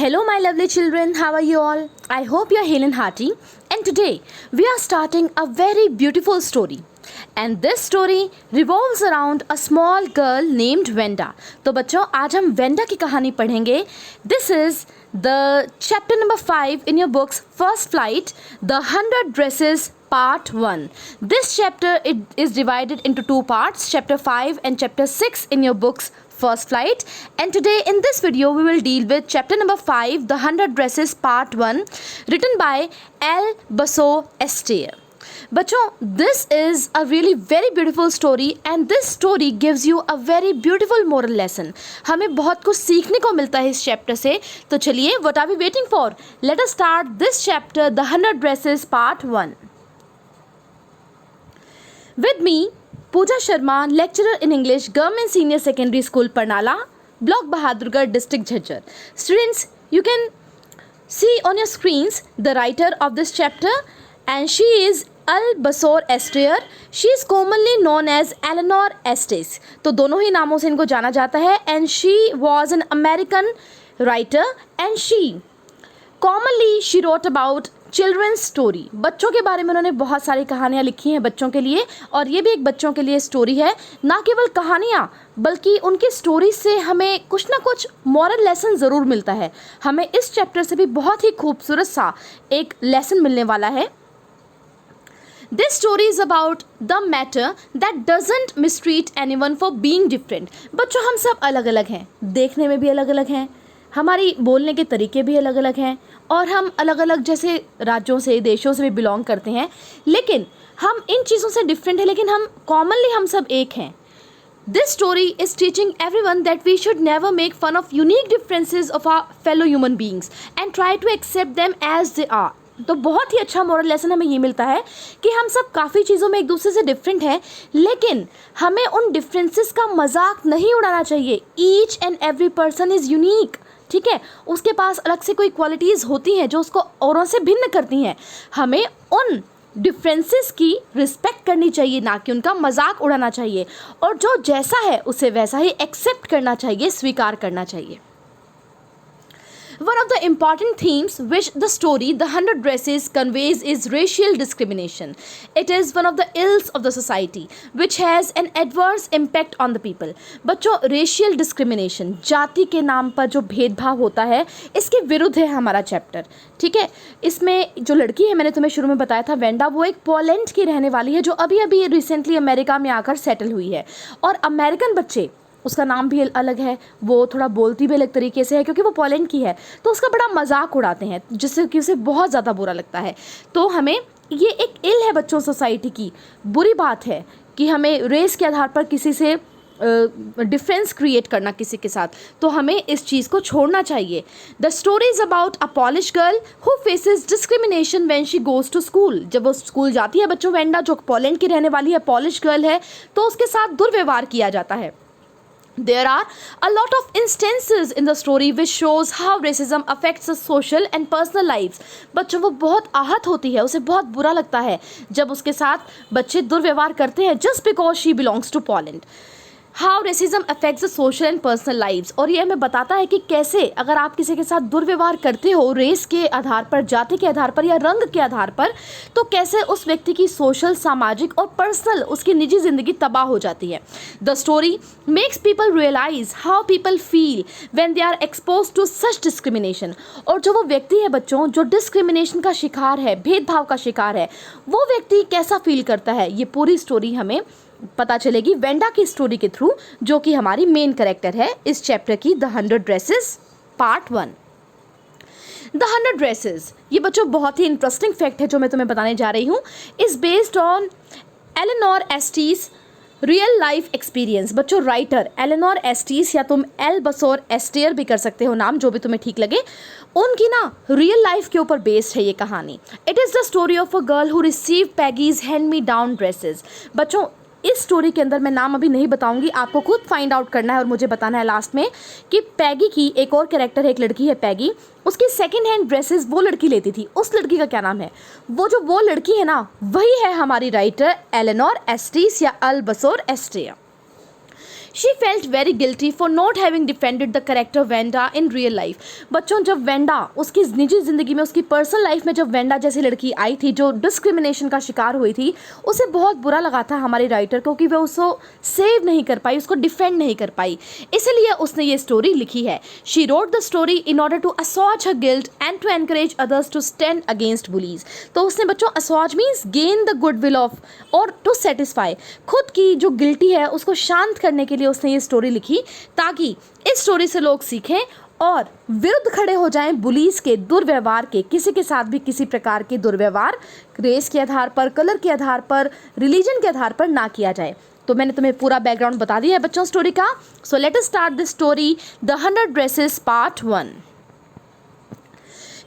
Hello, my lovely children. How are you all? I hope you are hale and hearty. And today we are starting a very beautiful story. And this story revolves around a small girl named Venda. तो बच्चों आज हम Wanda की कहानी पढ़ेंगे. This is the chapter number 5 in your books First Flight, The 100 Dresses Part 1. This chapter is divided into two parts, Chapter 5 and Chapter 6 in your books First Flight. And today in this video we will deal with chapter number 5, The 100 Dresses Part 1, written by L. Basso Estier. बच्चों, this is a really very beautiful story and this story gives you a very beautiful moral lesson. हमें बहुत कुछ सीखने को मिलता है इस chapter से. तो चलिए, what are we waiting for? Let us start this chapter, The 100 Dresses Part 1. With me, Pooja Sharma, lecturer in English, Government Senior Secondary School, Parnala, Block Bahadurgarh, District Jhajjar. Students, you can see on your screens the writer of this chapter, and she is L. Basso Estier. She is commonly known as Eleanor Estes. तो दोनों ही नामों से इनको जाना जाता है. And she was an American writer, and commonly she wrote about children's story. बच्चों के बारे में उन्होंने बहुत सारी कहानियाँ लिखी हैं बच्चों के लिए, और ये भी एक बच्चों के लिए स्टोरी है. ना केवल कहानियाँ बल्कि उनकी स्टोरी से हमें कुछ ना कुछ मॉरल लेसन ज़रूर मिलता है. हमें इस चैप्टर से भी बहुत ही खूबसूरत सा एक लेसन मिलने वाला है. This story is about the matter that doesn't mistreat anyone for being different. बच्चों, हम सब अलग अलग हैं, देखने में भी अलग अलग हैं, हमारी बोलने के तरीके भी अलग अलग हैं, और हम अलग अलग जैसे राज्यों से, देशों से भी बिलोंग करते हैं. लेकिन हम इन चीज़ों से डिफरेंट हैं, लेकिन हम कॉमनली हम सब एक हैं. This story is teaching everyone that we should never make fun of unique differences of our fellow human beings and try to accept them as they are. तो बहुत ही अच्छा मॉरल लेसन हमें ये मिलता है कि हम सब काफ़ी चीज़ों में एक दूसरे से डिफरेंट हैं, लेकिन हमें उन डिफरेंसेस का मजाक नहीं उड़ाना चाहिए. Each and every person is unique. ठीक है, उसके पास अलग से कोई क्वालिटीज़ होती हैं जो उसको औरों से भिन्न करती हैं. हमें उन डिफरेंसेस की रिस्पेक्ट करनी चाहिए, ना कि उनका मजाक उड़ाना चाहिए, और जो जैसा है उसे वैसा ही एक्सेप्ट करना चाहिए, स्वीकार करना चाहिए. One of the important themes which the story The 100 Dresses conveys is racial discrimination. It is one of the ills of the society which has an adverse impact on the people. बच्चों, racial discrimination, जाति के नाम पर जो भेदभाव होता है, इसके विरुद्ध है हमारा चैप्टर. ठीक है, इसमें जो लड़की है, मैंने तुम्हें शुरू में बताया था, वेंडा, वो एक पोलैंड की रहने वाली है जो अभी अभी रिसेंटली अमेरिका में आकर सेटल हुई है. और अमेरिकन बच्चे, उसका नाम भी अलग है, वो थोड़ा बोलती भी अलग तरीके से है क्योंकि वो पोलैंड की है, तो उसका बड़ा मजाक उड़ाते हैं जिससे कि उसे बहुत ज़्यादा बुरा लगता है. तो हमें ये एक इल है बच्चों, सोसाइटी की बुरी बात है कि हमें रेस के आधार पर किसी से डिफरेंस क्रिएट करना किसी के साथ. तो हमें इस चीज़ को छोड़ना चाहिए. The story is about a Polish girl who faces discrimination when she goes to school. जब वो स्कूल जाती है बच्चों, वेंडा जो पोलैंड की रहने वाली है, पॉलिश गर्ल है, तो उसके साथ दुर्व्यवहार किया जाता है. There are a lot of instances in the story which shows how racism affects the social and personal lives. बच्चों, वो बहुत आहत होती है, उसे बहुत बुरा लगता है जब उसके साथ बच्चे दुर्व्यवहार करते हैं just because she belongs to Poland. How racism affects the social and personal lives. और ये हमें बताता है कि कैसे अगर आप किसी के साथ दुर्व्यवहार करते हो रेस के आधार पर, जाति के आधार पर या रंग के आधार पर, तो कैसे उस व्यक्ति की सोशल, सामाजिक और पर्सनल, उसकी निजी ज़िंदगी तबाह हो जाती है. The story makes people realise how people feel when they are expose to such discrimination. और जो वो व्यक्ति है बच्चों, जो डिस्क्रिमिनेशन का शिकार है, भेदभाव का शिकार है, वो व्यक्ति कैसा फील करता है, ये पूरी स्टोरी हमें पता चलेगी वेंडा की स्टोरी के थ्रू, जो कि हमारी मेन कैरेक्टर है इस चैप्टर की, the 100 dresses part 1. The 100 dresses, ये बच्चों बहुत ही इंटरेस्टिंग फैक्ट है जो मैं तुम्हें बताने जा रही हूँ, is based on Eleanor Estes real life experience. बच्चों, राइटर एलेनोर एस्टीज, या तुम एल बसो एस्टियर भी कर सकते हो नाम, जो भी तुम्हें ठीक लगे, उनकी ना रियल लाइफ के ऊपर बेस्ड है ये कहानी. It is the story of a girl who receive Peggy's hand me down dresses. बच्चों, इस स्टोरी के अंदर मैं नाम अभी नहीं बताऊंगी, आपको खुद फाइंड आउट करना है और मुझे बताना है लास्ट में कि पैगी की एक और कैरेक्टर है, एक लड़की है पैगी, उसकी सेकंड हैंड ड्रेसेस वो लड़की लेती थी. उस लड़की का क्या नाम है? वो लड़की है ना, वही है हमारी राइटर एलेनोर एस्टीस या एल बसो एस्टियर. She felt very guilty for not having defended the character Wanda in real life. बच्चों, जब वेंडा उसकी निजी ज़िंदगी में, उसकी पर्सनल लाइफ में जब वेंडा जैसी लड़की आई थी जो डिस्क्रिमिनेशन का शिकार हुई थी, उसे बहुत बुरा लगा था हमारे राइटर को कि वह उसको सेव नहीं कर पाई, उसको डिफेंड नहीं कर पाई, इसलिए उसने ये स्टोरी लिखी है। She wrote the story in order to assuage her guilt and to encourage others to stand against bullies. तो उसने बच्चों assuage means gain the good will of और टू सेटिस्फाई, खुद की जो गिल्टी है उसको शांत करने के लिए उसने ये स्टोरी लिखी, ताकि इस स्टोरी से लोग सीखें और विरुद्ध खड़े हो जाएं बुलीज के दुर्व्यवहार के। किसी के साथ भी किसी प्रकार के दुर्व्यवहार रेस के आधार पर, कलर के आधार पर, रिलीजन के आधार पर ना किया जाए। तो मैंने तुम्हें पूरा बैकग्राउंड बता दिया है बच्चों स्टोरी का। So let us start this story, the 100 dresses part 1।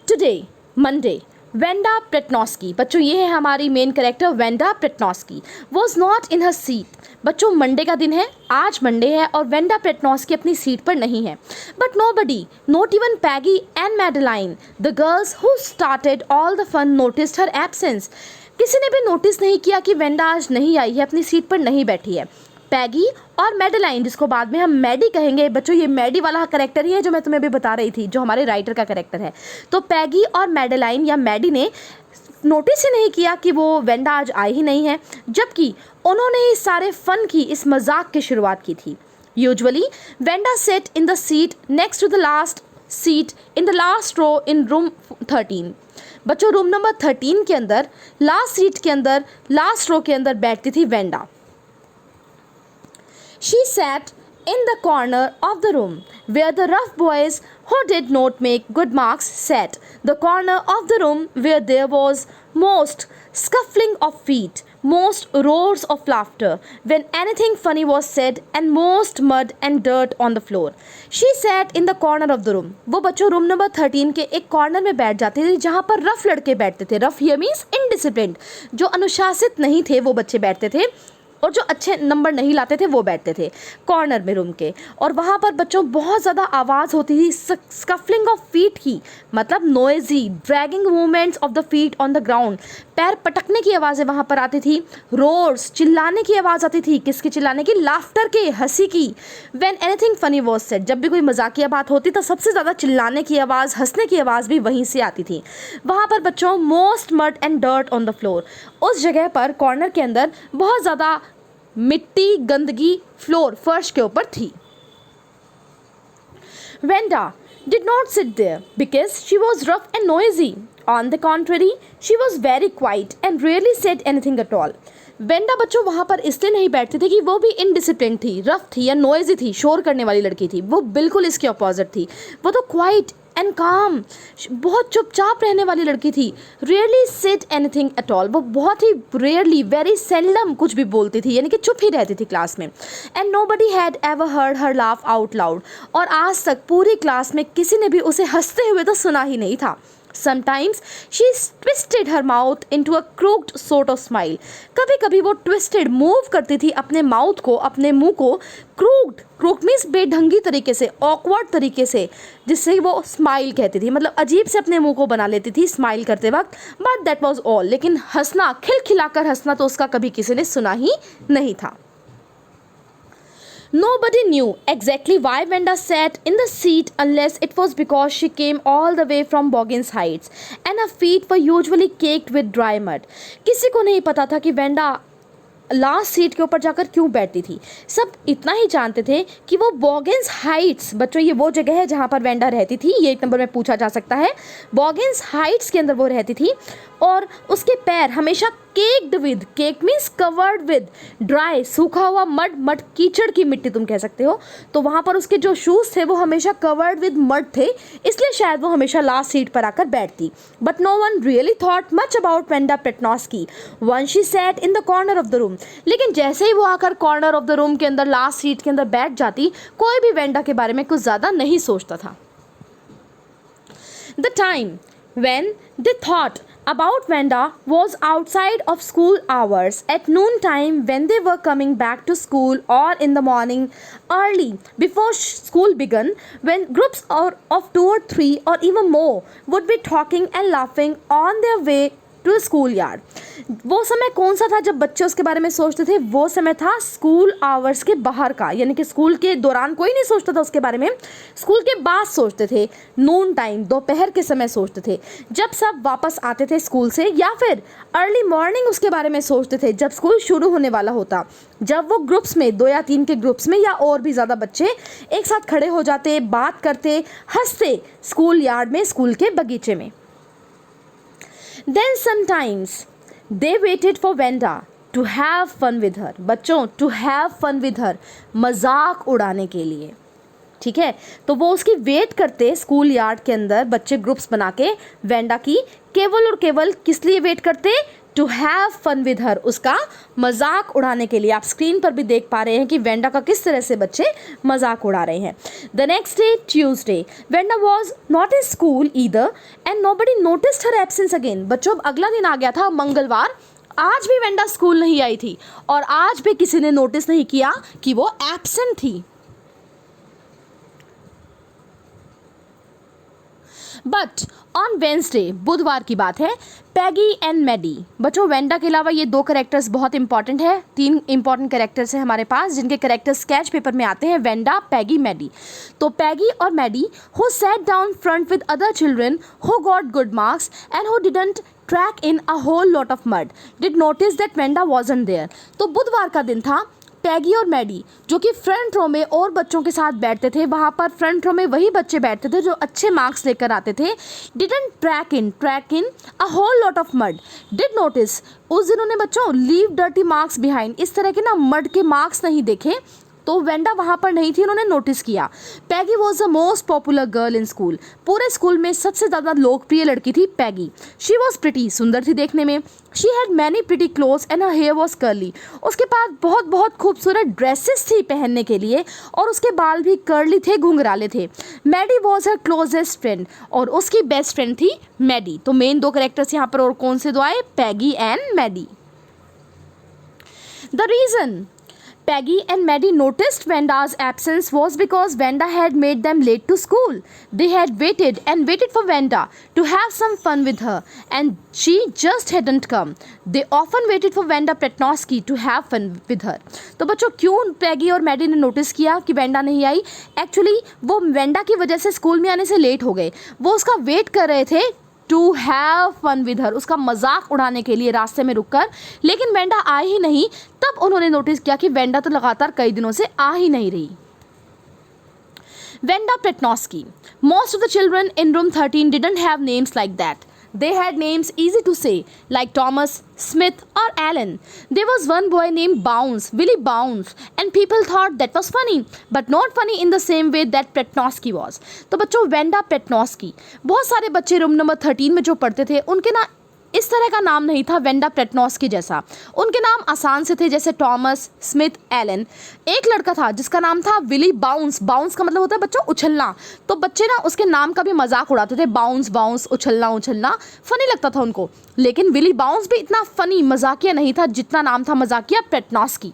Today Monday, Wanda Petronski, बच्चों ये है हमारी main character Wanda Petronski, was not in her seat. बच्चों मंडे का दिन है, आज मंडे है और वेंडा प्रेटनॉस्की अपनी सीट पर नहीं है। But nobody, not even Peggy and Madeline, the girls who started all the fun, noticed her absence. किसी ने भी नोटिस नहीं किया कि वेंडा आज नहीं आई है, अपनी सीट पर नहीं बैठी है। पैगी और मैडेलाइन, जिसको बाद में हम मैडी कहेंगे, बच्चों ये मैडी वाला करेक्टर ही है जो मैं तुम्हें अभी बता रही थी, जो हमारे राइटर का करेक्टर है। तो पैगी और मैडेलाइन या मैडी ने नोटिस ही नहीं किया कि वो वेंडा आज आई ही नहीं है, जबकि उन्होंने इस सारे फन की, इस मजाक की शुरुआत की थी। Usually Wanda sat in the seat next to the last seat in the last row in room 13। बच्चों रूम नंबर 13 के अंदर लास्ट सीट के अंदर, लास्ट रो के अंदर बैठती थी Wanda. She sat in the corner of the room where the rough boys who did not make good marks sat, the corner of the room where there was most scuffling of feet, most roars of laughter when anything funny was said, and most mud and dirt on the floor. She sat in the corner of the room. वो बच्चों room number 13 के एक corner में बैठ जाती थी जहाँ पर रफ लड़के बैठते थे। रफ ये मीन्स इनडिसिप्लिन्ड, जो अनुशासित नहीं थे वो बच्चे बैठते थे, और जो अच्छे नंबर नहीं लाते थे वो बैठते थे कॉर्नर में रूम के। और वहाँ पर बच्चों बहुत ज़्यादा आवाज़ होती थी, स्कफलिंग ऑफ फीट की, मतलब noisy dragging movements of the feet on the ground, पैर पटकने की आवाज़ें वहाँ पर आती थी। रोर्स, चिल्लाने की आवाज़ आती थी। किसकी चिल्लाने की? लाफ्टर के, हंसी की। When anything funny was said, जब भी कोई मजाकिया बात होती तो सबसे ज़्यादा चिल्लाने की आवाज़, हंसने की आवाज़ भी वहीं से आती थी। वहाँ पर बच्चों most mud and dirt on the floor, उस जगह पर कॉर्नर के अंदर बहुत ज़्यादा मिट्टी, गंदगी फ्लोर, फर्श के ऊपर थी। Venda did not sit there because she was rough and noisy. On the contrary, she was very quiet and rarely said anything at all. Wanda बच्चों वहाँ पर इसलिए नहीं बैठती थी कि वो भी इनडिसिप्लिन थी, रफ थी या नॉइजी थी, शोर करने वाली लड़की थी। वो बिल्कुल इसके अपोजिट थी। वो तो क्वाइट एंड काम, बहुत चुपचाप रहने वाली लड़की थी। Rarely said anything at all, वो बहुत ही रेयरली, वेरी सेल्डम कुछ भी बोलती थी, यानी कि चुप ही रहती थी क्लास में। And nobody had ever heard her laugh out loud, और आज तक पूरी क्लास में किसी ने भी उसे हंसते हुए तो सुना ही नहीं था। Sometimes she twisted her mouth into a crooked sort of smile. कभी कभी वो twisted मूव करती थी अपने माउथ को, अपने मुंह को crooked मीन्स बेढंगी तरीके से, awkward तरीके से, जिससे वो स्माइल कहती थी, मतलब अजीब से अपने मुंह को बना लेती थी स्माइल करते वक्त। बट दैट वॉज ऑल, लेकिन हंसना, खिलखिलाकर हंसना तो उसका कभी किसी ने सुना ही नहीं था। Nobody knew exactly why Venda sat in the seat unless it was because she came all the way from Boggins Heights and her feet were usually caked with dry mud. किसी को नहीं पता था कि वेंडा लास्ट सीट के ऊपर जाकर क्यों बैठती थी। सब इतना ही जानते थे कि वो बॉगिन्स हाइट्स, बच्चों ये वो जगह है जहाँ पर वेंडा रहती थी, ये एक नंबर में पूछा जा सकता है। बॉगिन्स हाइट्स के अंदर वो रहती थी और उसके पैर हमेशा caked with, cake means covered with dry, सूखा हुआ मड, कीचड़ की मिट्टी तुम कह सकते हो। तो वहाँ पर उसके जो शूज़ थे वो हमेशा कवर्ड विद मड थे, इसलिए शायद वो हमेशा लास्ट सीट पर आकर बैठती। But no one really thought much about Wanda Petronski one she sat in the corner of the room. लेकिन जैसे ही वो आकर कॉर्नर ऑफ द रूम के अंदर लास्ट सीट के अंदर बैठ जाती, कोई भी वेंडा के बारे में कुछ ज़्यादा नहीं सोचता था। The time when they thought about Venda was outside of school hours at noon time, when they were coming back to school, or in the morning early before school began, when groups of 2 or 3 or even more would be talking and laughing on their way to school yard. वो समय कौन सा था जब बच्चे उसके बारे में सोचते थे? वो समय था स्कूल आवर्स के बाहर का, यानी कि स्कूल के दौरान कोई नहीं सोचता था उसके बारे में, स्कूल के बाद सोचते थे, नून टाइम, दोपहर के समय सोचते थे, जब सब वापस आते थे स्कूल से, या फिर अर्ली मॉर्निंग उसके बारे में सोचते थे जब स्कूल शुरू होने वाला होता, जब वो ग्रुप्स में 2 या 3 के ग्रुप्स में या और भी ज़्यादा बच्चे एक साथ खड़े हो जाते, बात करते, हंसते स्कूल यार्ड में, स्कूल के बगीचे में। Then sometimes they waited for Venda to have fun with her। बच्चों, to have fun with her, मजाक उड़ाने के लिए, ठीक है। तो वो उसकी वेट करते स्कूल यार्ड के अंदर, बच्चे ग्रुप्स बना के वेंडा की केवल और केवल किस लिए वेट करते? To have fun with her, उसका मजाक उड़ाने के लिए। आप स्क्रीन पर भी देख पा रहे हैं कि वेंडा का किस तरह से बच्चे मजाक उड़ा रहे हैं। The next day Tuesday Wanda was not in school either and nobody noticed her absence again. बच्चों, अब अगला दिन आ गया था मंगलवार, आज भी वेंडा स्कूल नहीं आई थी और आज भी किसी ने नोटिस नहीं किया कि वो एब्सेंट थी। बट ऑन वेंसडे, बुधवार की बात है, पैगी एंड मैडी। बच्चों, वेंडा के अलावा ये 2 कैरेक्टर्स बहुत इंपॉर्टेंट है, 3 इंपॉर्टेंट कैरेक्टर्स हैं हमारे पास जिनके कैरेक्टर्स स्केच पेपर में आते हैं, वेंडा, पैगी, मैडी। तो पैगी और Maddy who sat down front with other children who got good marks and who didn't track in a whole lot of mud did notice that Wanda wasn't there. तो बुधवार का दिन था, पैगी और Maddie जो कि फ्रंट रो में और बच्चों के साथ बैठते थे, वहाँ पर फ्रंट रो में वही बच्चे बैठते थे जो अच्छे मार्क्स लेकर आते थे, didn't track in a whole lot of mud did notice, उस दिन उन्हें बच्चों लीव डर्टी मार्क्स बिहाइंड, इस तरह के ना मड के मार्क्स नहीं देखे, तो वेंडा वहाँ पर नहीं थी, उन्होंने नोटिस किया। Peggy was the most popular girl in school, पूरे स्कूल में सबसे ज़्यादा लोकप्रिय लड़की थी पैगी। शी वॉज प्रिटी, सुंदर थी देखने में। She had many pretty clothes and her hair was curly, उसके पास बहुत बहुत खूबसूरत ड्रेसेस थी पहनने के लिए और उसके बाल भी कर्ली थे, घुंघराले थे। Maddie was her closest friend, और उसकी बेस्ट फ्रेंड थी मैडी। तो मेन 2 कैरेक्टर्स यहाँ पर और कौन से 2 आए? Peggy and Maddie. The reason Peggy and Maddie noticed Venda's absence was because Venda had made them late to school. They had waited and waited for Venda to have some fun with her, and she just hadn't come. They often waited for Venda Pretnosky to have fun with her. तो बच्चों, क्यों पैगी और Maddie ने notice किया कि Wanda नहीं आई? Actually वो Wanda की वजह से स्कूल में आने से लेट हो गए, वो उसका वेट कर रहे थे to have fun with her, उसका मजाक उड़ाने के लिए रास्ते में रुककर, लेकिन वेंडा आई ही नहीं। तब उन्होंने नोटिस किया कि वेंडा तो लगातार कई दिनों से आ ही नहीं रही। Wanda Petronski, most of the children in room 13 didn't have names like that. They had names easy to say, like Thomas, Smith, or Alan. There was one boy named Bounce, Willie Bounce, and people thought that was funny, but not funny in the same way that Pretnosky was. तो बच्चों, Wanda प्रेटनॉस्की, बहुत सारे बच्चे room number 13 में जो पढ़ते थे उनके ना इस तरह का नाम नहीं था वेंडा प्रेटनॉस्की जैसा। उनके नाम आसान से थे, जैसे टॉमस, स्मिथ, एलन। एक लड़का था जिसका नाम था विली बाउंस। बाउंस का मतलब होता है बच्चों उछलना, तो बच्चे ना उसके नाम का भी मजाक उड़ाते थे, बाउंस बाउंस, उछलना उछलना, फनी लगता था उनको। लेकिन विली बाउंस भी इतना फनी मजाकिया नहीं था जितना नाम था मजाकिया प्रेटनॉस्की।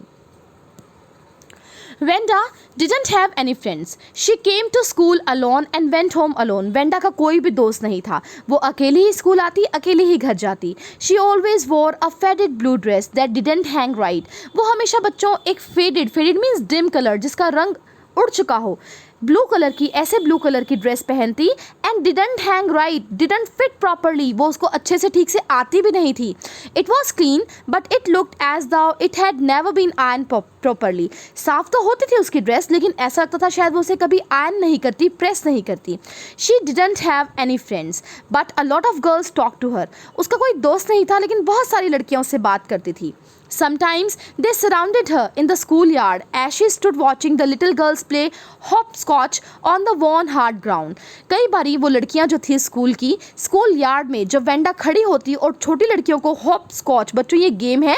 Venda didn't have any friends. She came to school alone and went home alone. Venda का कोई भी दोस्त नहीं था, वो अकेली ही स्कूल आती, अकेली ही घर जाती। She always wore a faded blue dress that didn't hang right. वो हमेशा बच्चों एक faded means dim color, जिसका रंग उड़ चुका हो, ब्लू कलर की, ऐसे ब्लू कलर की ड्रेस पहनती, and didn't hang right, didn't fit properly, वो उसको अच्छे से ठीक से आती भी नहीं थी। It was clean but it looked as though it had never been iron properly. साफ तो होती थी उसकी ड्रेस, लेकिन ऐसा लगता था शायद वो उसे कभी आयरन नहीं करती, प्रेस नहीं करती। She didn't have any friends but a lot of girls talk to her. उसका कोई दोस्त नहीं था, लेकिन बहुत सारी लड़कियां उससे बात करती थी। Sometimes they surrounded her in the schoolyard as she stood watching the little girls play hopscotch on the worn hard ground. कई बारी वो लड़कियां जो थी स्कूल की, स्कूल यार्ड में जब वेंडा खड़ी होती और छोटी लड़कियों को hopscotch, बच्चों ये गेम है,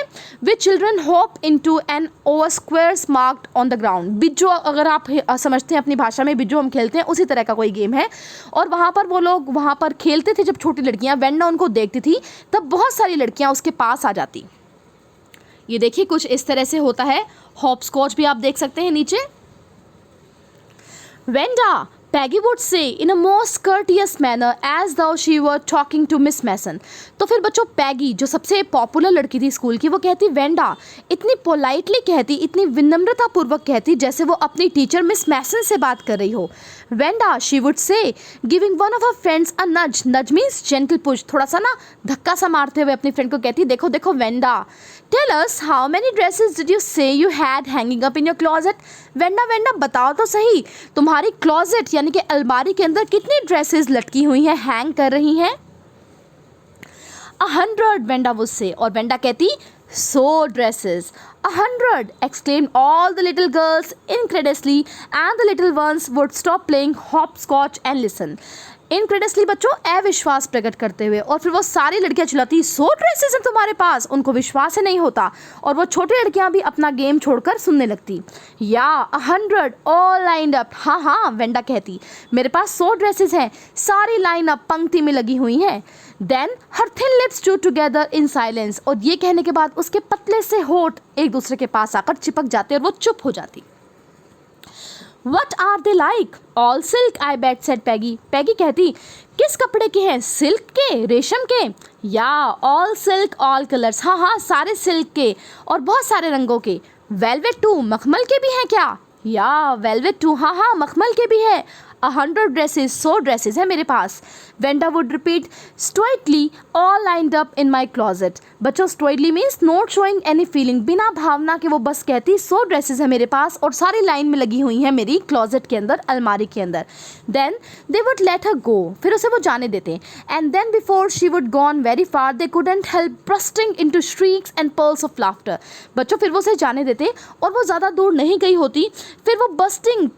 which children hop into an over squares marked on the ground. बिज्जो, अगर आप समझते हैं अपनी भाषा में बिज्जो हम खेलते हैं, उसी तरह का कोई गेम है। और वहाँ पर वो लोग वहाँ पर खेलते थे। जब छोटी लड़कियाँ, वेंडा उनको देखती थी, तब बहुत सारी लड़कियाँ उसके पास आ जाती। ये देखिए कुछ इस तरह से होता है। हॉपस्कॉच भी आप देख सकते हैं नीचे। Wanda Peggy would say in a most courteous manner as though she were talking to Miss Mason. तो फिर बच्चों पैगी जो सबसे पॉपुलर लड़की थी स्कूल की, वो कहती वेंडा, इतनी पोलाइटली कहती, इतनी विनम्रता पूर्वक कहती जैसे वो अपनी टीचर मिस मैसन से बात कर रही हो. Wanda, she would say, giving one of her friends a nudge. Nudge means gentle push, थोड़ा सा ना धक्का सा मारते हुए अपनी फ्रेंड को कहती देखो देखो Wanda. Tell us how many dresses did you say you had hanging up in your closet? Wanda Wanda बताओ तो सही, तुम्हारी क्लोजेट यानी कि अलमारी के अंदर कितनी ड्रेसेस लटकी हुई हैं, हैंग कर रही हैं? 100 वेंडा would say. और वेंडा कहती 100 dresses. 100 exclaimed all the little girls incredulously, and the little ones would stop playing hopscotch and listen. इनक्रेडसली बच्चों अविश्वास प्रकट करते हुए, और फिर वो सारी लड़कियां चिल्लाती 100 ड्रेसेस हैं तुम्हारे पास, उनको विश्वास ही नहीं होता, और वो छोटी लड़कियां भी अपना गेम छोड़कर सुनने लगती. या 100 ऑल लाइंड अप. हाँ हाँ वेंडा कहती मेरे पास 100 ड्रेसेस हैं, सारी लाइन अप पंक्ति में लगी हुई हैं. Then her thin lips stood together in silence. और ये कहने के बाद उसके पतले से होठ एक दूसरे के पास आकर चिपक जाते और वो चुप हो जाती. What are they like? All silk, I bet, said Peggy. Peggy कहती किस कपड़े के हैं, सिल्क के, रेशम के? या all silk, all colors. हाँ हाँ सारे सिल्क के और बहुत सारे रंगों के. Velvet too, मखमल के भी हैं क्या? या velvet too, हाँ हाँ मखमल के भी है. 100 ड्रेसेस, 100 ड्रेसेस है मेरे पास. Wanda would repeat stoically all lined up in my closet. बच्चों stoically means not showing any feeling, बिना भावना के वो बस कहती 100 ड्रेसेस है मेरे पास और सारी लाइन में लगी हुई हैं मेरी क्लॉजेट के अंदर, अलमारी के अंदर. Then they would let her go, फिर उसे वो जाने देते. And then before she would gone very far they couldn't help bursting into shrieks and peals of laughter. बच्चों फिर वो उसे जाने देते और वो ज़्यादा दूर नहीं गई होती, फिर वो बस्टिंग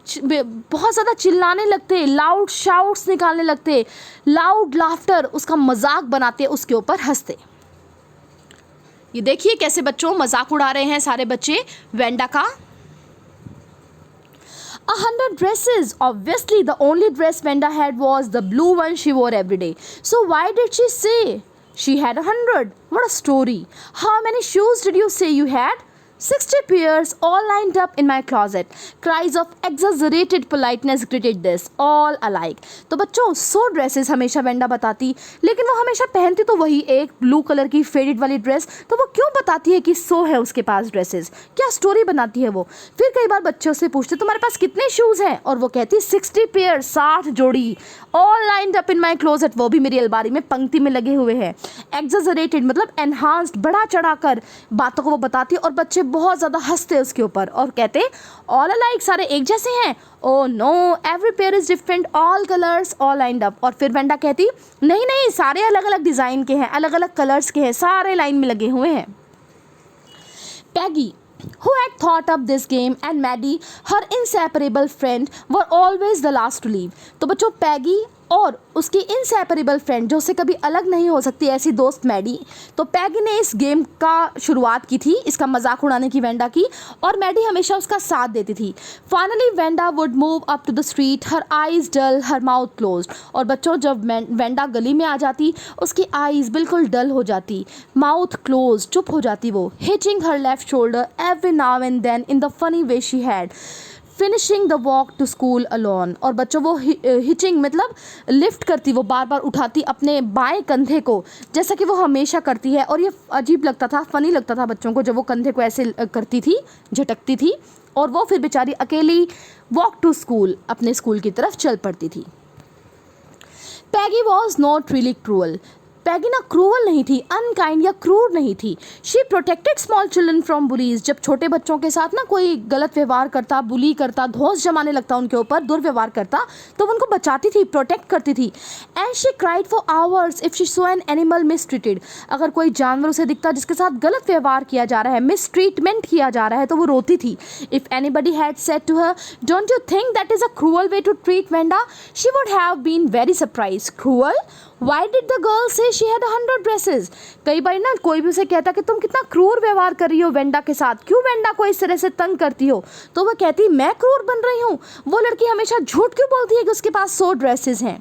बहुत ज़्यादा चिल्लाने लगते, लाउड शाउट्स निकालने लगते, लाउड लाफ्टर, उसका मजाक बनाते, उसके ऊपर हंसते. ये देखिए कैसे बच्चों मजाक उड़ा रहे हैं सारे बच्चे वेंडा का. 100 dresses. Obviously, the only dress Venda had was the blue one she wore every day. So why did she say she had 100? What a story. How many shoes did you say you had? 60 pairs all lined up in my closet. Cries of exaggerated politeness greeted this, all alike. तो बच्चों 100 dresses हमेशा Wanda बताती, लेकिन वो हमेशा पहनती तो वही एक ब्लू कलर की फेडेड वाली ड्रेस. तो वो क्यों बताती है कि 100 है उसके पास ड्रेसेस, क्या स्टोरी बनाती है वो? फिर कई बार बच्चों से पूछते तुम्हारे पास कितने शूज़ हैं, और वो कहती 60 पेयर, 60 जोड़ी. All lined up in my closet, वो भी मेरी अलमारी में पंक्ति में लगे हुए हैं. एक्सैजरेटेड मतलब एनहांस्ड, बढ़ा चढ़ा कर बातों को वो बताती और बच्चे बहुत ज़्यादा हंसते उसके ऊपर और कहते ऑल अलाइक, सारे एक जैसे हैं. Oh no, every pair is different, all colours all lined up. और फिर वेंडा कहती नहीं नहीं सारे अलग अलग डिज़ाइन के हैं, अलग अलग कलर्स के हैं, सारे लाइन में लगे हुए हैं. Peggy, who had thought up this game, and Maddie, her inseparable friend, were always the last to leave. तो बच्चों पैगी और उसकी इनसेपरेबल फ्रेंड जो उससे कभी अलग नहीं हो सकती ऐसी दोस्त मैडी, तो पैगी ने इस गेम का शुरुआत की थी, इसका मजाक उड़ाने की वेंडा की, और मैडी हमेशा उसका साथ देती थी. Finally Wanda would move up to the street, her eyes dull, her mouth closed. और बच्चों जब वेंडा गली में आ जाती उसकी आइज़ बिल्कुल डल हो जाती, माउथ क्लोज, चुप हो जाती वो. Hitching her left shoulder every now and then in the funny way she had, finishing the walk to school alone. और बच्चों वो हिचिंग मतलब लिफ्ट करती, वो बार बार उठाती अपने बाएं कंधे को जैसा कि वो हमेशा करती है. और ये अजीब लगता था, फ़नी लगता था बच्चों को जब वो कंधे को ऐसे करती थी, झटकती थी, और वो फिर बेचारी अकेली वॉक टू स्कूल, अपने स्कूल की तरफ चल पड़ती थी. पैगी वॉज नॉट रियली क्रूअल. पैगी ना क्रूअल नहीं थी, अनकाइंड या क्रूर नहीं थी. She protected small children from bullies. जब छोटे बच्चों के साथ ना कोई गलत व्यवहार करता, बुली करता, धौंस जमाने लगता उनके ऊपर, दुर्व्यवहार करता, तो वो उनको बचाती थी, प्रोटेक्ट करती थी. And she cried for hours if she saw an animal mistreated. अगर कोई जानवर उसे दिखता जिसके साथ गलत व्यवहार किया जा रहा है, मिसट्रीटमेंट किया जा रहा है, तो वो रोती थी. If anybody had said to her don't you think that is a cruel way to treat Wanda, she would have been very surprise. Cruel? Why did the girl say she had 100 dresses? कई बार ना कोई भी उसे कहता कि तुम कितना क्रूर व्यवहार कर रही हो वेंडा के साथ, क्यों वेंडा को इस तरह से तंग करती हो, तो वह कहती मैं क्रूर बन रही हूँ. वो लड़की हमेशा झूठ क्यों बोलती है कि उसके पास 100 ड्रेसेस हैं?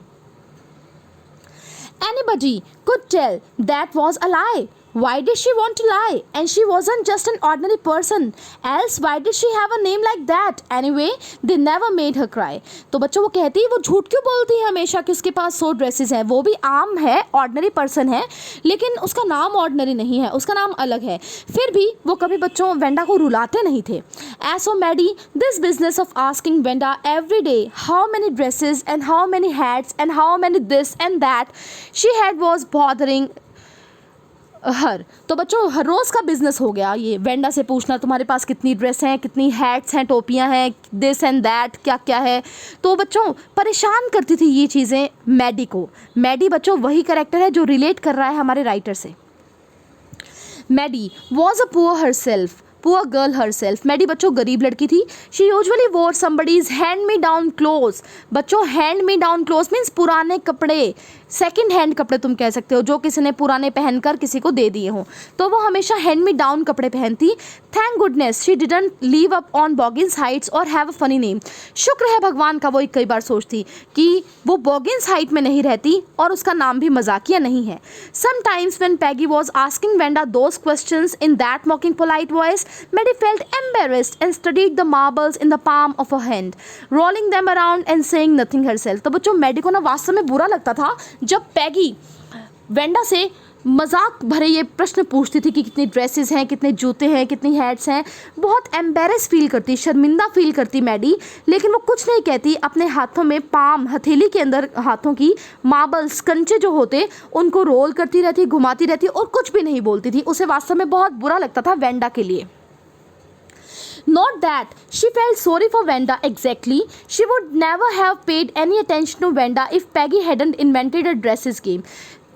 Anybody could tell that was a lie. Why did she want to lie? And she wasn't just an ordinary person. Else, why did she have a name like that? Anyway, they never made her cry. तो बच्चों वो कहती है वो झूठ क्यों बोलती है हमेशा कि उसके पास 100 ड्रेसेस हैं, वो भी आम है, ऑर्डिनरी पर्सन है, लेकिन उसका नाम ऑर्डिनरी नहीं है, उसका नाम अलग है। फिर भी वो कभी बच्चों वेंडा को रुलाते नहीं थे। As for Maddie, this business of asking Wanda every day how many dresses and how many hats and how many this and that she had was bothering her. तो बच्चों हर रोज़ का बिजनेस हो गया ये वेंडा से पूछना तुम्हारे पास कितनी ड्रेस हैं, कितनी हैट्स हैं, टोपियां हैं, दिस एंड दैट क्या क्या है। तो बच्चों परेशान करती थी ये चीज़ें मैडी को। मैडी बच्चों वही कैरेक्टर है जो रिलेट कर रहा है हमारे राइटर से। Maddie was a poor herself, poor girl herself. Maddie बच्चों गरीब लड़की थी। She usually wore somebody's hand me down clothes. बच्चों hand me down clothes means पुराने कपड़े, सेकंड हैंड कपड़े तुम कह सकते हो, जो किसी ने पुराने पहनकर किसी को दे दिए हों। तो वो हमेशा हैंड मी डाउन कपड़े पहनती। Thank goodness she didn't live up on Boggins Heights और हैव अ फनी नेम। शुक्र है भगवान का, वो एक कई बार सोचती कि वो बॉगिन्स हाइट में नहीं रहती और उसका नाम भी मजाकिया नहीं है। Sometimes when Peggy was asking Wanda those questions in that मॉकिंग polite voice, Maddie felt embarrassed and studied the marbles in the palm of her hand, rolling them around and saying nothing herself. तो बच्चों Maddie को ना वास्तव में बुरा लगता था जब पैगी वेंडा से मजाक भरे ये प्रश्न पूछती थी कि कितनी ड्रेसेस हैं, कितने जूते हैं, कितनी हैट्स हैं। बहुत एम्बेरस फील करती, शर्मिंदा फील करती मैडी, लेकिन वो कुछ नहीं कहती। अपने हाथों में पाम, हथेली के अंदर हाथों की मार्बल्स, कंचे जो होते उनको रोल करती रहती, घुमाती रहती और कुछ भी नहीं बोलती थी। उसे वास्तव में बहुत बुरा लगता था वेंडा के लिए। Not that she felt sorry for Venda exactly. She would never have paid any attention to Venda if Peggy hadn't invented a dresses game.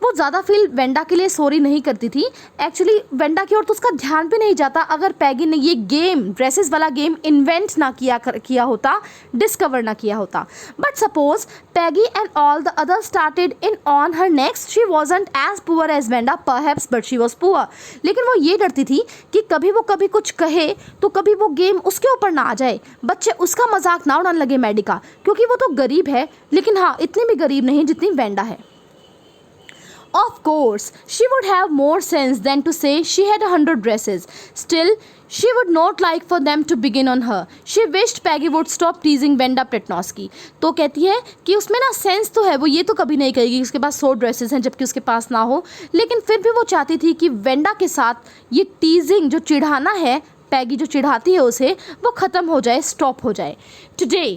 वो ज़्यादा फील वेंडा के लिए सॉरी नहीं करती थी। एक्चुअली वेंडा की ओर तो उसका ध्यान भी नहीं जाता अगर पैगी ने ये गेम, ड्रेसेस वाला गेम इन्वेंट ना किया होता, डिस्कवर ना किया होता। But suppose Peggy and all the other started in on her next, she wasn't as poor as Wanda perhaps, but she was poor. लेकिन वो ये डरती थी कि कभी कुछ कहे तो कभी वो गेम उसके ऊपर ना आ जाए, बच्चे उसका मजाक ना उड़ाने लगे मैडी का, क्योंकि वो तो गरीब है, लेकिन हाँ इतनी भी गरीब नहीं जितनी वेंडा है। Of course, she would have more sense than to say she had 100 dresses. Still, she would not like for them to begin on her. She wished Peggy would stop teasing Venda Pretnosky. तो कहती है कि उसमें ना sense तो है, वो ये तो कभी नहीं कहेगी कि उसके पास 100 ड्रेसेस हैं जबकि उसके पास ना हो, लेकिन फिर भी वो चाहती थी कि वेंडा के साथ ये टीजिंग, जो चिढ़ाना है, पैगी जो चिढ़ाती है उसे, वो ख़त्म हो जाए, स्टॉप हो जाए। Today,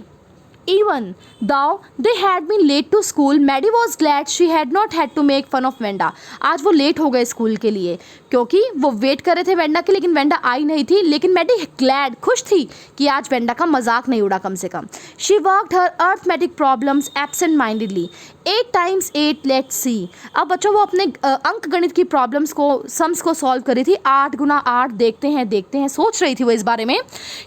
even though they had been late to school, Maddie was glad she had not had to make fun of Venda. आज वो लेट हो गए स्कूल के लिए क्योंकि वो वेट कर रहे थे वेंडा के, लेकिन वेंडा आई नहीं थी। लेकिन मैडी ग्लैड, खुश थी कि आज वेंडा का मजाक नहीं उड़ा कम से कम। She worked her arithmetic problems absent mindedly. 8 times 8 let's see. अब बच्चों वो अपने अंक गणित की प्रॉब्लम्स को, सम्स को सॉल्व कर रही थी। 8 गुना 8 देखते हैं सोच रही थी वो इस बारे में।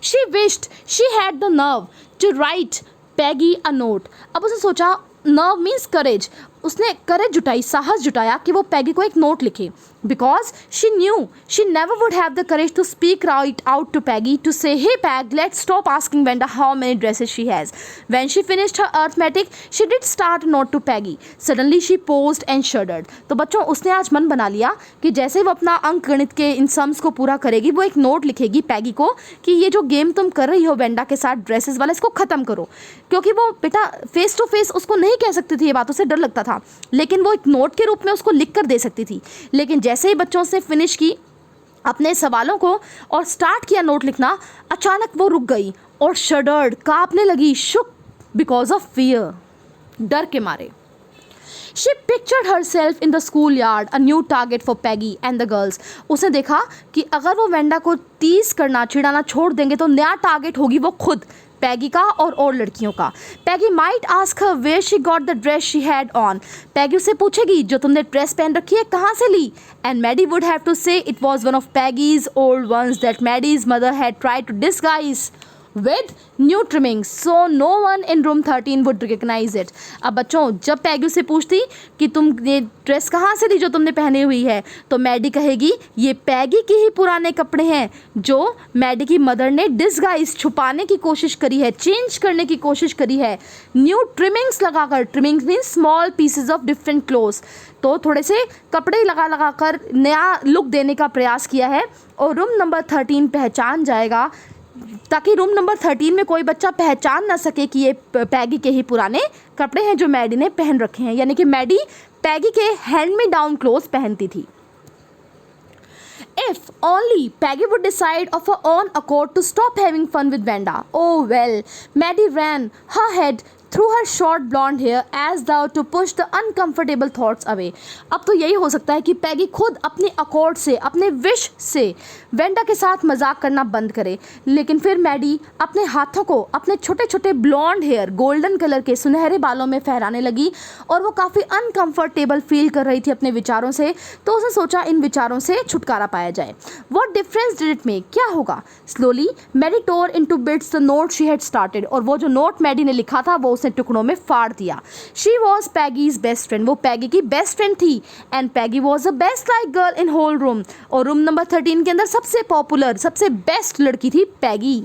She wished she had the nerve to write Peggy a note. अब उसने सोचा, नर्व मीन्स करेज, उसने करेज जुटाई, साहस जुटाया कि वो पैगी को एक नोट लिखे, because she knew she never would have the courage to speak right out to Peggy to say hey Peg let's stop asking Wanda how many dresses she has. When she finished her arithmetic she did start note to Peggy, suddenly she paused and shuddered. तो बच्चों उसने आज मन बना लिया कि जैसे वो अपना अंक गणित के इन सम्स को पूरा करेगी, वो एक नोट लिखेगी पैगी को कि ये जो गेम तुम कर रही हो वेंडा के साथ ड्रेसेस वाला, इसको ख़त्म करो। क्योंकि वो बेटा फेस टू फेस उसको नहीं कह सकती थी, ये बातों से डर लगता था, लेकिन वो एक नोट के रूप में उसको लिख कर दे सकती थी। लेकिन जैसे ही बच्चों से फिनिश की अपने सवालों को और स्टार्ट किया नोट लिखना, अचानक वो रुक गई और शडर्ड, कांपने लगी, शुक बिकॉज ऑफ फियर, डर के मारे। She pictured herself in the schoolyard, a new target for Peggy and the girls. उसने देखा कि अगर वो वेंडा को टीज करना, चिढ़ाना छोड़ देंगे तो नया टारगेट होगी वो खुद, पैगी का और लड़कियों का। Peggy might ask her where she got the dress she had on. Peggy उससे पूछेगी जो तुमने ड्रेस पहन रखी है कहाँ से ली, and Maddie would have to say it was one of Peggy's old ones that Maddie's mother had tried to disguise with new trimmings so no one in room 13 would recognize it. अब बच्चों जब पैगी से पूछती कि तुम ये dress कहाँ से ली जो तुमने पहनी हुई है, तो मैडी कहेगी ये पैगी के ही पुराने कपड़े हैं जो मैडी की मदर ने डिस्गाइज, छुपाने की कोशिश करी है, चेंज करने की कोशिश करी है, न्यू ट्रिमिंग्स लगाकर। Trimmings means small pieces of different clothes, तो थोड़े से कपड़े लगा कर नया लुक देने का प्रयास किया है। और रूम नंबर 13 पहचान जाएगा ताकि रूम नंबर 13 में कोई बच्चा पहचान ना सके कि ये पैगी के ही पुराने कपड़े हैं जो मैडी ने पहन रखे हैं, यानी कि मैडी पैगी के हैंड में डाउन क्लोथ पहनती थी। If only Peggy would decide of her own accord to stop having fun with Wanda. Oh well, Maddie ran her head through her short blonde hair as though to push the uncomfortable thoughts away. अब तो यही हो सकता है कि पैगी खुद अपने accord से, अपने विश से वेंडा के साथ मजाक करना बंद करे, लेकिन फिर मैडी अपने हाथों को अपने छोटे छोटे ब्लॉन्ड हेयर गोल्डन कलर के सुनहरे बालों में फहराने लगी और वो काफ़ी अनकंफर्टेबल फील कर रही थी अपने विचारों से। तो उसने सोचा इन विचारों से छुटकारा पाया जाए। What difference did it make? क्या होगा? Slowly, Maddie tore into bits the note she had started. और वो जो नोट मैडी ने लिखा था वो उसने टुकड़ों में फाड़ दिया। She was Peggy's best friend. वो पैगी की बेस्ट फ्रेंड थी। And Peggy was the best like girl in whole room. और रूम नंबर 13 के अंदर सबसे पॉपुलर, सबसे बेस्ट लड़की थी पैगी।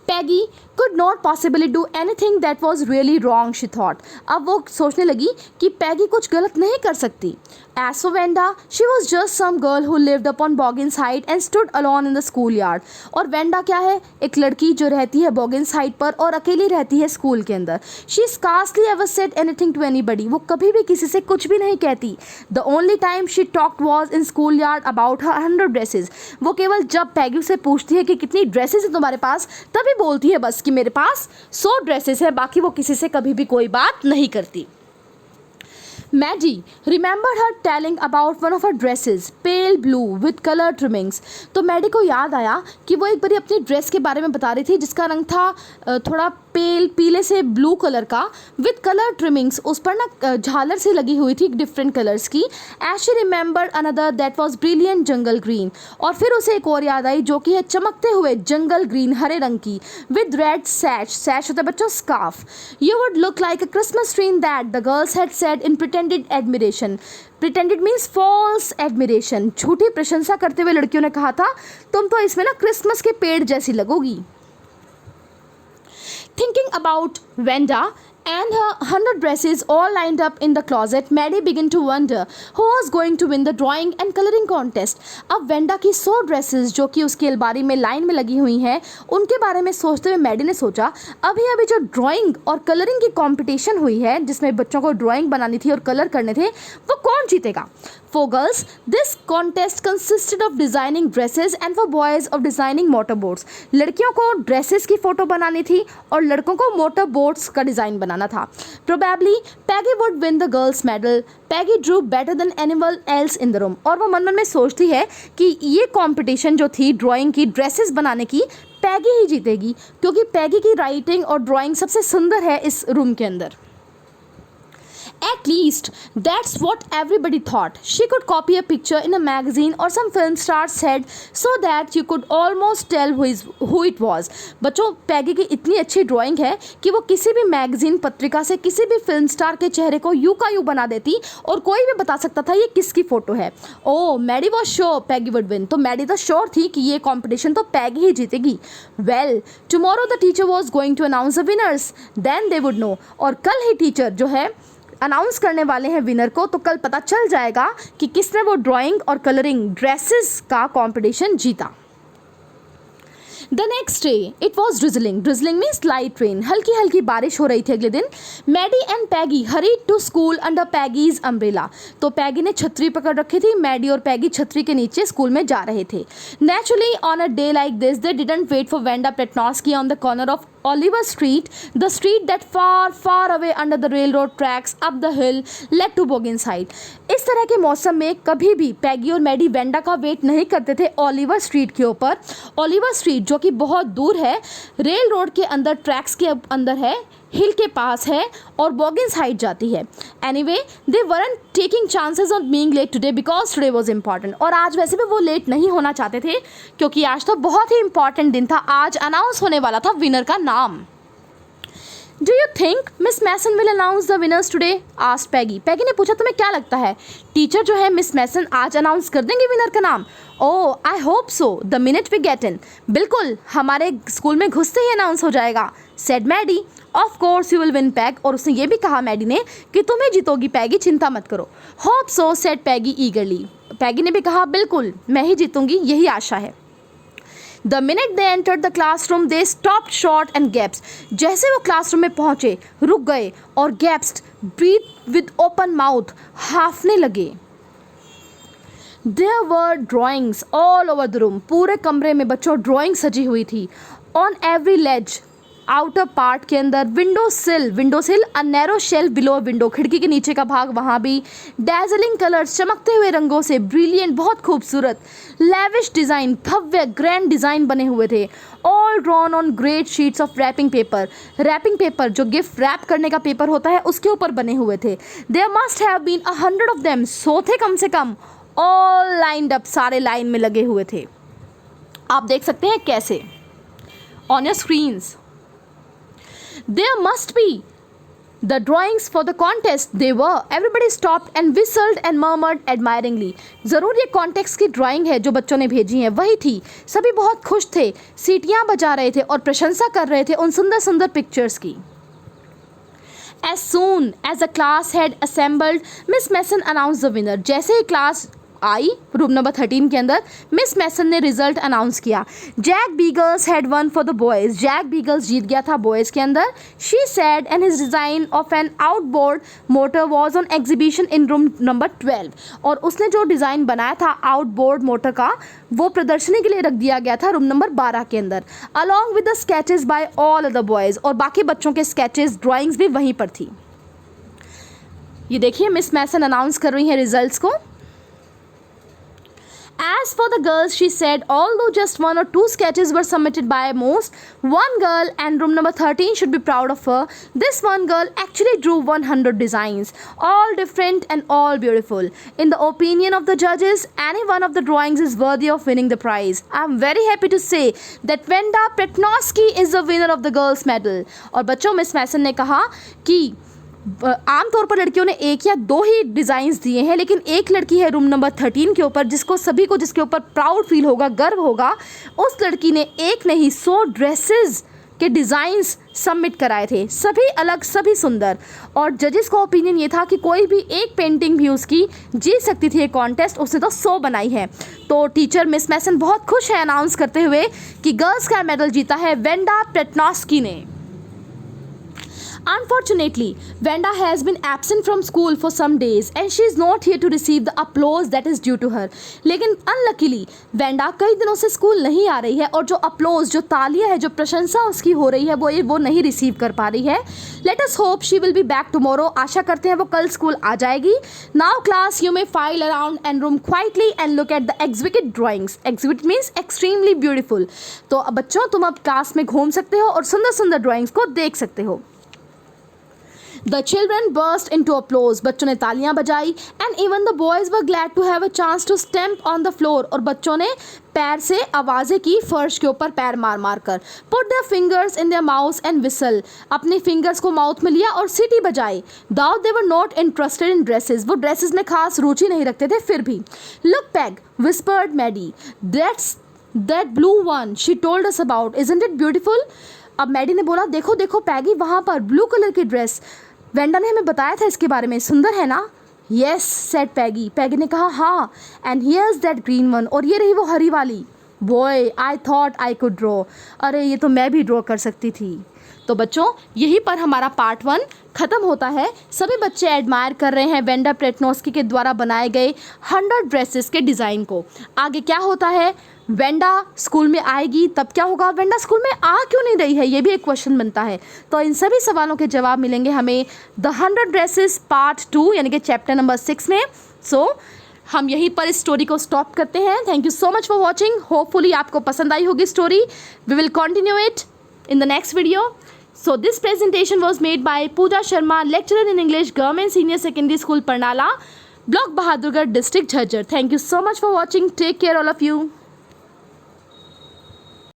Peggy could not possibly do anything that was really wrong, she thought. अब वो सोचने लगी कि पैगी कुछ गलत नहीं कर सकती। As for Wanda, she was just some girl who lived upon Boggins Heights and stood alone in the schoolyard. और वेंडा क्या है? एक लड़की जो रहती है बॉगिन्स हाइट पर और अकेली रहती है स्कूल के अंदर। She scarcely ever said anything to anybody. वो कभी भी किसी से कुछ भी नहीं कहती। The only time she talked was in schoolyard about her 100 dresses. वो केवल जब पैगी से पूछती है कि कितनी ड्रेसेस है तुम्हारे पास, तभी बोलती है बस कि मेरे पास 100 ड्रेसेस है, बाकी वो किसी से कभी भी कोई बात नहीं करती। Maddie remembered her telling about one of her dresses, pale blue with color trimmings. तो मैडी को याद आया कि वो एक बारी अपनी ड्रेस के बारे में बता रही थी जिसका रंग था थोड़ा पीले से ब्लू कलर का, विथ कलर ट्रिमिंग्स, उस पर ना झालर सी लगी हुई थी डिफरेंट कलर्स की। As she remembered another that was brilliant jungle green, और फिर उसे एक और याद आई जो कि है चमकते हुए जंगल ग्रीन हरे रंग की, विद रेड सैश होता है बच्चों scarf. You would look like a Christmas tree in that, the girls had said in pretended admiration. Pretended means false admiration, झूठी प्रशंसा करते हुए लड़कियों ने कहा था तुम तो इसमें ना क्रिसमस के पेड़ जैसी लगोगी। Thinking about Wanda and her 100 dresses all lined up in the closet, Maddie began to wonder who was going to win the drawing and coloring contest. अब वेंडा की 100 ड्रेसेस जो कि उसकी अलमारी में लाइन में लगी हुई हैं, उनके बारे में सोचते हुए मैडी ने सोचा अभी अभी जो ड्राइंग और कलरिंग की कंपटीशन हुई है जिसमें बच्चों को ड्राइंग बनानी थी और कलर करने थे, वो कौन जीतेगा। For girls, this contest consisted of designing dresses and for boys of designing motorboats. लड़कियों को ड्रेसेस की फ़ोटो बनानी थी और लड़कों को मोटर बोट्स का डिज़ाइन बनाना था। Probably, Peggy would win the girls' medal. Peggy drew better than anyone else in the room. और वो मन में सोचती है कि ये कंपटीशन जो थी ड्राइंग की, ड्रेसेस बनाने की, पैगी ही जीतेगी क्योंकि पैगी की राइटिंग और ड्राइंग सबसे सुंदर है इस रूम के अंदर। At least that's what everybody thought. She could copy a picture in a magazine or some film star said so that you could almost tell who it was. बच्चों पैगी की इतनी अच्छी ड्राइंग है कि वो किसी भी मैगजीन पत्रिका से किसी भी फिल्म स्टार के चेहरे को यूं का यूं बना देती और कोई भी बता सकता था ये किसकी फ़ोटो है। Oh Maddie was sure Peggy would win, तो मैडी तो श्योर थी कि ये कॉम्पिटिशन तो पैगी ही जीतेगी। Well tomorrow the teacher was going to announce the winners, then they would know, और कल ही टीचर जो है अनाउंस करने वाले हैं विनर को, तो कल पता चल जाएगा कि किसने वो ड्राइंग और कलरिंग ड्रेसेस का कंपटीशन जीता। The next day, it was drizzling. Drizzling means light rain. हल्की हल्की बारिश हो रही थी अगले दिन। Maddie and Peggy hurried to school under Peggy's umbrella. तो पैगी ने छतरी पकड़ रखी थी, मैडी और पैगी छतरी के नीचे स्कूल में जा रहे थे। Naturally, on a day like this, they didn't wait for Wanda Petnosky on the corner of Oliver Street, the street that far away under the railroad tracks up the hill led to Boggins Heights. इस तरह के मौसम में कभी भी पैगी और Maddie Wanda का wait नहीं करते थे ओलिवर स्ट्रीट के ऊपर। ओलिवर स्ट्रीट जो कि बहुत दूर है, रेल रोड के अंदर, ट्रैक्स के अंदर है, हिल के पास है और बॉगिन्स हाइट जाती है। Anyway they weren't taking chances on being late today because today was important, और आज वैसे भी वो लेट नहीं होना चाहते थे क्योंकि आज तो बहुत ही इंपॉर्टेंट दिन था। आज अनाउंस होने वाला था विनर का नाम। Do you think Miss Mason will announce the winners today, asked Peggy. Peggy ने पूछा तुम्हें क्या लगता है टीचर जो है मिस मैसन आज अनाउंस कर देंगे विनर का नाम। Oh I hope so the minute we get in, बिल्कुल हमारे स्कूल में घुसते ही अनाउंस हो जाएगा, said Maddie. Of course you will win Peg, और उसने ये भी कहा मैडी ने कि तुम्हें जीतोगी पैगी, चिंता मत करो। होप सो सेड पैगी ईगरली, पैगी ने भी कहा बिल्कुल मैं ही जीतूंगी, यही आशा है। The minute they entered the classroom they stopped short and gasped. जैसे वो क्लासरूम में पहुंचे रुक गए और gasped breath with open mouth हाफने लगे। There were drawings all over the room। पूरे कमरे में बच्चों ड्राइंग सजी हुई थी। On every ledge outer part के अंदर window sill a narrow shelf below window, खिड़की के नीचे का भाग वहाँ भी। डैजलिंग कलर्स चमकते हुए रंगों से, ब्रिलियंट बहुत खूबसूरत। लेविश डिज़ाइन भव्य ग्रैंड डिज़ाइन बने हुए थे। All drawn on great sheets of wrapping paper जो गिफ्ट रैप करने का पेपर होता है उसके ऊपर बने हुए थे। There must have been 100 of them, so थे कम से कम। ऑल लाइंड अप, सारे लाइन में लगे हुए थे। आप देख सकते हैं कैसे on your screens. There must be the drawings for the contest they were। Everybody stopped and whistled and murmured admiringly। ज़रूर ये कॉन्टेक्स्ट की ड्राइंग है जो बच्चों ने भेजी है, वही थी। सभी बहुत खुश थे, सीटियाँ बजा रहे थे और प्रशंसा कर रहे थे उन सुंदर सुंदर पिक्चर्स की। As soon as the class had assembled, Miss Mason announced the winner। जैसे ही क्लास आई रूम नंबर 13 के अंदर, मिस मैसन ने रिजल्ट अनाउंस किया। Jack Beagles had won for the boys. Jack Beagles जीत गया था बॉयज़ के अंदर। She said and his design of an outboard motor was on exhibition in room number 12। और उसने जो डिज़ाइन बनाया था आउटबोर्ड मोटर का, वो प्रदर्शनी के लिए रख दिया गया था रूम नंबर 12 के अंदर, along with the sketches by all other boys. और बाकी बच्चों के स्केचेस ड्राइंग्स भी वहीं पर थी। ये देखिए मिस मैसन अनाउंस कर रही हैं रिजल्ट्स को। As for the girls, she said, although just 1 or 2 sketches were submitted by most, one girl, and room number 13 should be proud of her, this one girl actually drew 100 designs, all different and all beautiful. In the opinion of the judges, any one of the drawings is worthy of winning the prize. I am very happy to say that Wenda Pretnowski is the winner of the girls medal। और बच्चों miss Mason ने कहा कि आमतौर पर लड़कियों ने 1 या 2 ही डिज़ाइंस दिए हैं, लेकिन एक लड़की है रूम नंबर 13 के ऊपर जिसको सभी को जिसके ऊपर प्राउड फील होगा, गर्व होगा। उस लड़की ने एक नहीं 100 ड्रेसेस के डिज़ाइंस सबमिट कराए थे, सभी अलग सभी सुंदर। और जजेस का ओपिनियन ये था कि कोई भी एक पेंटिंग भी उसकी जीत सकती थी ये कॉन्टेस्ट, उसने तो 100 बनाई है। तो टीचर मिस मैसन बहुत खुश है अनाउंस करते हुए कि गर्ल्स का मेडल जीता है वेंडा प्रेटनॉस्की ने। Unfortunately, Wenda has been absent from school for some days and she is not here to receive the applause that is due to her। लेकिन unluckily, Wenda कई दिनों से स्कूल नहीं आ रही है और जो applause, जो तालियां है, जो प्रशंसा उसकी हो रही है वो नहीं रिसीव कर पा रही है। Let us hope she will be back tomorrow। आशा करते हैं वो कल स्कूल आ जाएगी। Now class, you may file around and room quietly and look at the exhibit drawings। Exhibit means extremely beautiful। तो अब बच्चों तुम अब क्लास में घूम सकते हो और सुंदर सुंदर ड्राइंग्स को देख सकते हो। The children burst into applause। बच्चों ने तालियां बजाई and even the boys were glad to have a chance to stamp on the floor। और बच्चों ने पैर से आवाज़ें की फर्श के ऊपर पैर मार मार कर। Put their fingers in their mouths and whistle। अपने फिंगर्स को माउथ में लिया और सीटी बजाई। Though they were not interested in dresses। वो ड्रेसेस में खास रुचि नहीं रखते थे फिर भी। Look Peg, whispered Maddie, that's that blue one she told us about, isn't it beautiful। अब मैडी ने बोला देखो देखो पैगी, वहाँ पर ब्लू कलर की ड्रेस वेंडा ने हमें बताया था इसके बारे में, सुंदर है ना। येस सेड पैगी। पैगी ने कहा हाँ। And here's that green one. और ये रही वो हरी वाली। Boy I thought I could draw. अरे ये तो मैं भी ड्रॉ कर सकती थी। तो बच्चों यहीं पर हमारा पार्ट 1 ख़त्म होता है। सभी बच्चे एडमायर कर रहे हैं वेंडा प्रेटनॉस्की के द्वारा बनाए गए 100 ड्रेसेस के डिज़ाइन को। आगे क्या होता है, वेंडा स्कूल में आएगी तब क्या होगा, वेंडा स्कूल में आ क्यों नहीं रही है, ये भी एक क्वेश्चन बनता है। तो इन सभी सवालों के जवाब मिलेंगे हमें द 100 ड्रेसेस पार्ट 2 यानी कि चैप्टर नंबर 6 में। सो हम यहीं पर इस स्टोरी को स्टॉप करते हैं। Thank you so much for watching. Hopefully आपको पसंद आई होगी story. We will continue it in the next video। So this presentation was made by Pooja Sharma, lecturer in English, Government Senior Secondary School, Parnala, Block Bahadurgarh, District, Jhajjar। Thank you so much for watching. Take care all of you।